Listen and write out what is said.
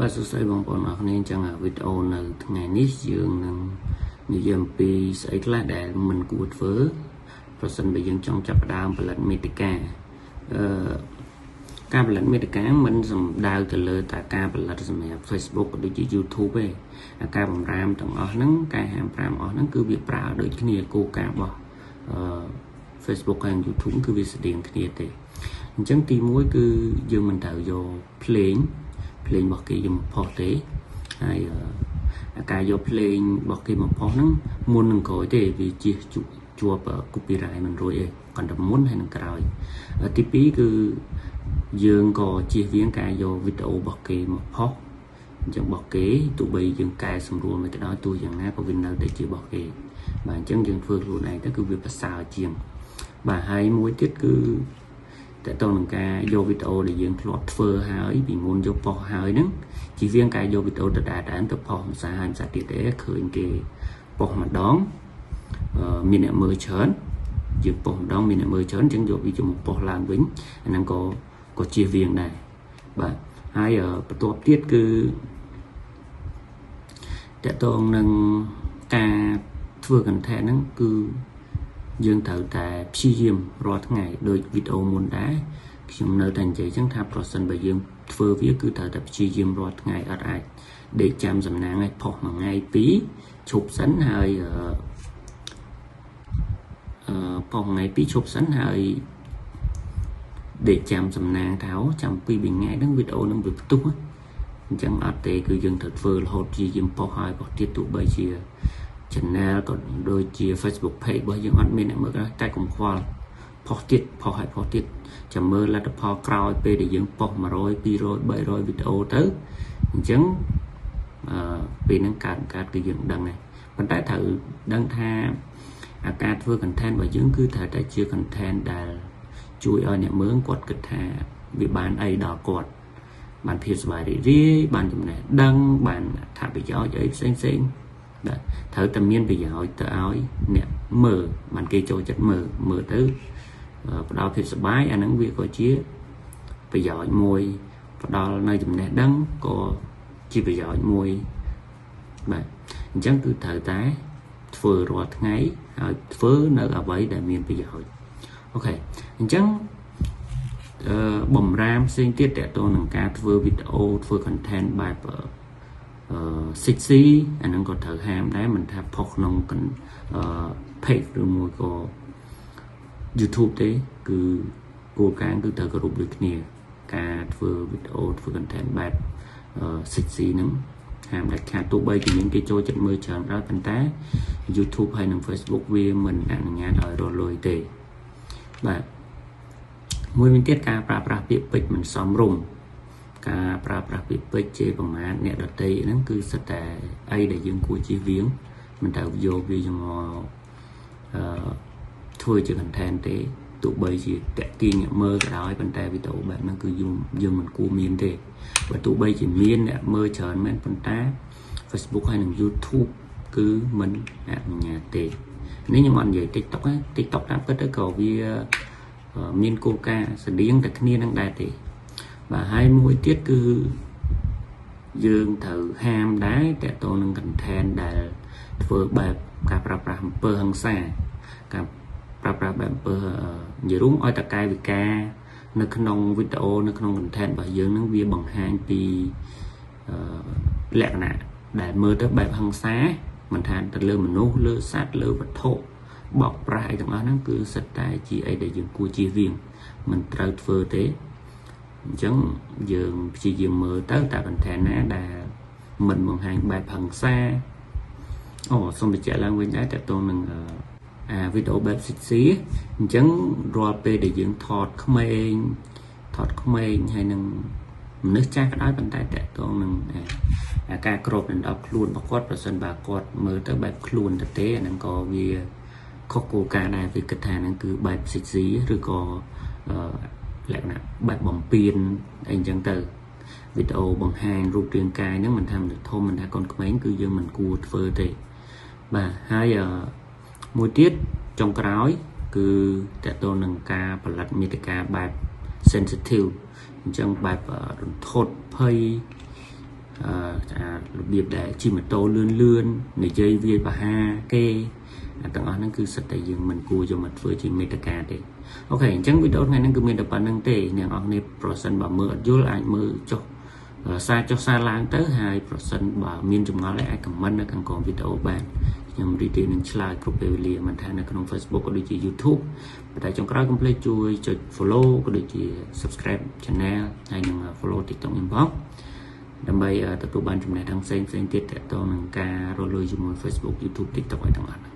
បាទសួស្តីបងប្អូនអរគុណអញ្ចឹងវីដេអូនៅថ្ងៃនេះយើងនឹងនិយាយអំពីស្អីខ្លះដែលមិនគួរធ្វើប្រសិនបើយើងចង់ចាប់ផ្ដើមផលិតមាតិកាការផលិតមាតិកាមិនសំដៅទៅលើតែការផលិតសម្រាប់ Facebook ក៏ដូចជា YouTube ទេការបំរាមទាំងអស់ហ្នឹងការហាម5អស់ហ្នឹងគឺវាប្រើដូចគ្នាគោលការណ៍របស់Facebook ហើយ YouTube គឺវាស្តៀងគ្នាទេអញ្ចឹងទី1គឺយើងមិនត្រូវយកភ្លេងរបស់គេយកមកផុសទេហើយការយកភ្លេងរបស់គេមកផុសហ្នឹងមុននឹងក្រោយទេវាជាជាប់ copyright មិនរួចទេគាត់តែមុនហើយនឹងក្រោយទី2គឺយើងក៏ជៀសវាងការយកវីដេអូរបស់គេមកផុសអញ្ចឹងរបស់គេទោះបីយើងកែសម្រួលមិនក៏ដោយទោះយ៉ាងណាក៏វានៅតែជារបស់គេបាទអញ្ចឹងយើងធ្វើខ្លួនឯងទៅគឺវាប្រសើរជាងបាទហើយមួយទៀតគឺតើតើនឹងការយកវីដេអូដែលយើងធ្លាប់ធ្វើហើយពីមុនយកផុសហើយហ្នឹងជៀសវាងការយកវីដេអូដដែលទៅផុសម្សាហើយម្សាទៀតទេឃើញគេផុសម្ដងមានអ្នកមើលច្រើនយើងផុសម្ដងមានអ្នកមើលច្រើនអញ្ចឹងយកវាមកផុសឡើងវិញអាហ្នឹងក៏ជៀសវាងដែរបាទហើយបន្ទាប់ទៀតគឺតើតើនឹងការធ្វើ content ហ្នឹងគឺយើងត្រូវតែព្យាយាមរាល់ថ្ងៃដូចវីដេអូមុនដែរខ្ញុំនៅតែនិយាយចឹងថាប្រសិនបើយើងធ្វើវាគឺត្រូវតែព្យាយាមរាល់ថ្ងៃអត់អាចដេកចាំសំណាងឲ្យផុសមួយថ្ងៃពីរឈប់សិនហើយផុសថ្ងៃពីរឈប់សិនហើយដេកចាំសំណាងថាចាំពីរថ្ងៃហ្នឹងវីដេអូហ្នឹងវាផ្ទុះអញ្ចឹងអត់ទេគឺយើងត្រូវធ្វើរហូតព្យាយាមផុសហើយផុសទៀតទោះបីជា channel ក៏ដូចជា Facebook page របស់យើងអត់មានអ្នកមើលតែកុំខ្វល់ផុសទៀតផុសហើយផុសទៀតចាំមើលលទ្ធផលក្រោយពេលដែលយើងផុស100 200 300វីដេអូទៅអញ្ចឹងពេលហ្នឹងកើតគឺយើងដឹងដែរប៉ុន្តែត្រូវដឹងថាការធ្វើ content របស់យើងគឺត្រូវតែជា content ដែលជួយឲ្យអ្នកមើលគាត់គិតថាវាបានអីដល់គាត់បានភាពសប្បាយរីករាយបានចំណេះដឹងបានអត្ថប្រយោជន៍អីផ្សេងបាទត្រូវតែមានប្រយោជន៍ទៅឲ្យអ្នកមើលបានគេចូលចិត្តមើលទៅផ្ដល់ភាពសប្បាយអាហ្នឹងវាក៏ជាប្រយោជន៍មួយផ្ដល់នៅចំណេះដឹងក៏ជាប្រយោជន៍មួយបាទអញ្ចឹងគឺត្រូវតែធ្វើរាល់ថ្ងៃហើយធ្វើនៅអ្វីដែលមានប្រយោជន៍អូខេអញ្ចឹងបំរាមផ្សេងទៀតតើតើនឹងការធ្វើវីដេអូធ្វើ content បែប6C អាហ្នឹងក៏ត្រូវហាមដែរមិនថាផុសក្នុងpage ឬមួយក៏ YouTube ទេគឺគោលការណ៍គឺត្រូវគោរពដូចគ្នាការធ្វើវីដេអូធ្វើ content បែប6C ហ្នឹងហាមដាច់ខាតទោះបីជាមានគេចូលចិត្តមើលច្រើនដែរប៉ុន្តែ YouTube ហើយនិង Facebook វាមិនអនុញ្ញាតឲ្យរកលុយទេបាទមួយវិញទៀតការប្រើប្រាស់ពាក្យពេចន៍មិនសមរម្យការប្រើប្រាស់ពាក្យពេចន៍ជេរប្រមាថអ្នកដទៃហ្នឹងគឺសិតតែអីដែលយើងគួរជៀសវាងមិនត្រូវយកវាមកធ្វើជា content ទេទោះបីជាតាក់ទាញអ្នកមើលក៏ដោយប៉ុន្តែវីដេអូបែបហ្នឹងគឺយើងមិនគួរមានទេបើទោះបីជាមានអ្នកមើលច្រើនមែនប៉ុន្តែ Facebook ហើយនិង YouTube គឺមិនអនុញ្ញាតទេនេះខ្ញុំអត់និយាយ TikTok ទេ TikTok តាមពិតទៅក៏វាមានគោលការណ៍ស្តៀងតែគ្នានឹងដែរទេបាទហើយមួយទៀតគឺយើងត្រូវហាមដែរតើតើនឹង content ដែលធ្វើបែបការប្រើប្រាស់អំពើហិង្សាការប្រើប្រាស់បែបអំពើនិយាយរួមឲ្យតកាយវិការនៅក្នុងវីដេអូនៅក្នុង content របស់យើងនឹងវាបង្ហាញពីលក្ខណៈដែលមើលទៅបែបហិង្សាមិនថាទៅលើមនុស្សលើសត្វលើវត្ថុបោកប្រាស់អីទាំងអស់ហ្នឹងគឺសិតតែជាអីដែលយើងគួរជៀសវាងមិនត្រូវធ្វើទេអញ្ចឹងយើងព្យាយាមមើលទៅតើ content ណាដែលមិនបង្ហាញបែបហិង្សាសូមបញ្ជាក់ឡើងវិញដែរតើតើនឹងវីដេអូបែប 6C អញ្ចឹងរាល់ពេលដែលយើងថតក្មេងហើយនឹងមនុស្សចាស់ក៏ដោយប៉ុន្តែតើតើនឹងការគ្របដណ្ដប់ខ្លួនរបស់គាត់ប្រសិនបើគាត់មើលទៅបែបខ្លួនទៅទេអាហ្នឹងក៏វាខុសគោលការណ៍ដែរវាគិតថាហ្នឹងគឺបែប 6C ឬក៏លក្ខណៈបែបបំពេញអីអញ្ចឹងទៅវីដេអូបង្ហាញរូបរាងកាយហ្នឹងមិនថាមនុស្សធំមិនថាកូនក្មេងគឺយើងមិនគួរធ្វើទេបាទហើយមួយទៀតចុងក្រោយគឺតើតើនឹងការផលិតមាតិកាបែប sensitive អញ្ចឹងបែបរន្ធត់ភ័យ របៀបដែលជិះម៉ូតូលឿននិយាយវាយបហាគេទាំងអស់ហ្នឹងគឺសិតតែយើងមិនគួរយកមកធ្វើជាមេត្តាទេអូខេអញ្ចឹងវីដេអូថ្ងៃហ្នឹងគឺមានតែប៉ុណ្្នឹងទេអ្នកនរគ្នាប្រសិនបើមើលអត់យល់អាចមើលចុះសារឡើងទៅហើយប្រសិនបើមានចម្ងល់អាចខមមិននៅខាងក្រោមវីដេអូបានខ្ញុំរីករាយនឹងឆ្លើយគ្រប់ពេលវេលាមិនថានៅក្នុង Facebook ក៏ដូចជា YouTube ប៉ុន្តែចុងក្រោយកុំភ្លេចជួយចុច follow ក៏ដូចជា subscribe channel ហើយនឹង follow TikTok inbox ដើម្បីទទួលបានចំណេះដឹងផ្សេងទៀតទាក់ទងនឹងការរកលុយជាមួយ Facebook YouTube TikTok ឲ្យទាំងអស់